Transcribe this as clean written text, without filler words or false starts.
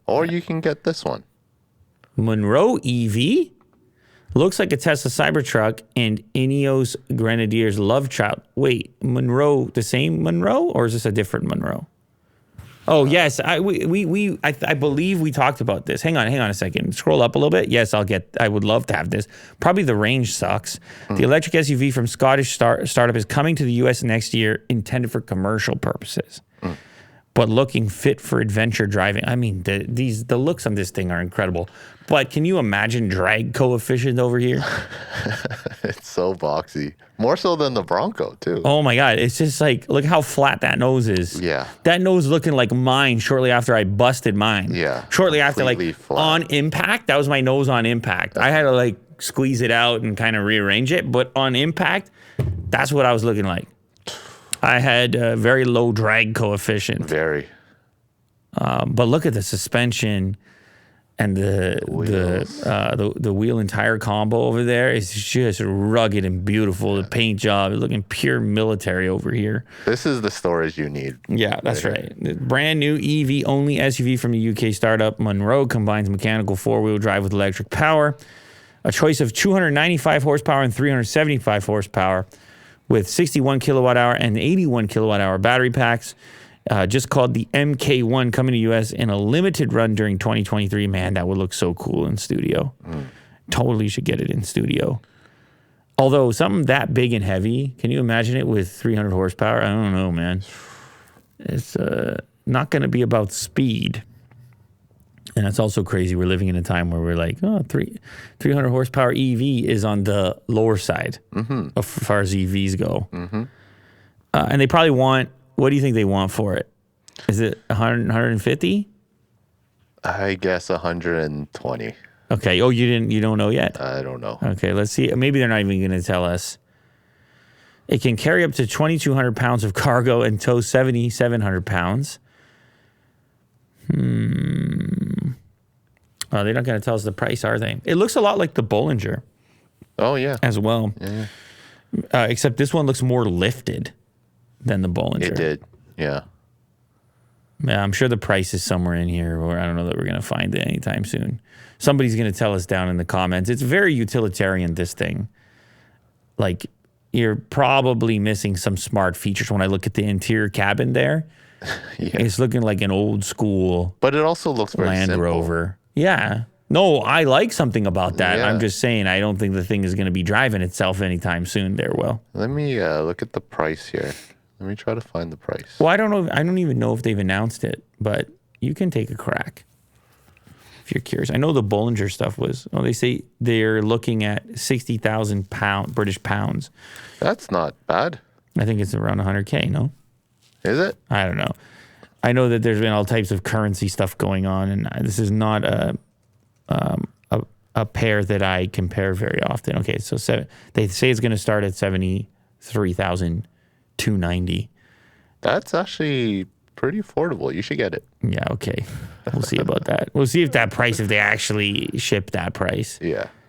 Or you can get this one. Monroe EV? Looks like a Tesla Cybertruck and Ineos Grenadiers love child. Wait, Monroe, the same Monroe? Or is this a different Monroe? Oh, yes. I believe we talked about this. Hang on a second. Scroll up a little bit. Yes, I would love to have this. Probably the range sucks. The electric SUV from Scottish startup is coming to the U.S. next year, intended for commercial purposes. But looking fit for adventure driving. I mean, the looks on this thing are incredible. But can you imagine drag coefficient over here? It's so boxy. More so than the Bronco, too. Oh, my God. It's just like, look how flat that nose is. Yeah. That nose looking like mine shortly after I busted mine. Yeah. Shortly after, like, flat. on impact, that was my nose on impact. I had to, like, squeeze it out and kind of rearrange it. But on impact, that's what I was looking like. I had a very low drag coefficient. Very. But look at the suspension and the wheel and tire combo over there. It's just rugged and beautiful. The paint job is looking pure military over here. This is the storage you need. Yeah, that's right. The brand new EV-only SUV from the UK startup Monroe combines mechanical four-wheel drive with electric power. A choice of 295 horsepower and 375 horsepower with 61 kilowatt hour and 81 kilowatt hour battery packs. Just called the MK1, coming to U.S. in a limited run during 2023. Man, that would look so cool in studio. Totally should get it in studio. Although something that big and heavy, can you imagine it with 300 horsepower? I don't know, man. It's not going to be about speed. And it's also crazy. We're living in a time where we're like, 300 horsepower EV is on the lower side as far as EVs go. And they probably want, what do you think they want for it? Is it 100, 150? I guess 120. Okay. Oh, you don't know yet? I don't know. Okay, let's see. Maybe they're not even going to tell us. It can carry up to 2,200 pounds of cargo and tow 7,700 pounds. Oh, they're not going to tell us the price, are they? It looks a lot like the Bollinger. Oh, yeah. As well. Yeah. Except this one looks more lifted than the Bollinger. It did, yeah. Yeah, I'm sure the price is somewhere in here, or I don't know that we're going to find it anytime soon. Somebody's going to tell us down in the comments. It's very utilitarian, this thing. Like, you're probably missing some smart features when I look at the interior cabin there. Yeah. It's looking like an old school But it also looks very Land simple. Rover. Yeah. No, I like something about that. Yeah. I'm just saying I don't think the thing is going to be driving itself anytime soon there, Will. Let me look at the price here. Let me try to find the price. Well, I don't know. I don't even know if they've announced it, but you can take a crack if you're curious. I know the Bollinger stuff was, they say they're looking at 60,000 British pounds. That's not bad. I think it's around 100K, no? Is it? I don't know. I know that there's been all types of currency stuff going on, and this is not a pair that I compare very often. Okay, so they say it's going to start at 73,290. That's actually pretty affordable. You should get it. Yeah, okay. We'll see about that. We'll see if that price, if they actually ship that price. Yeah.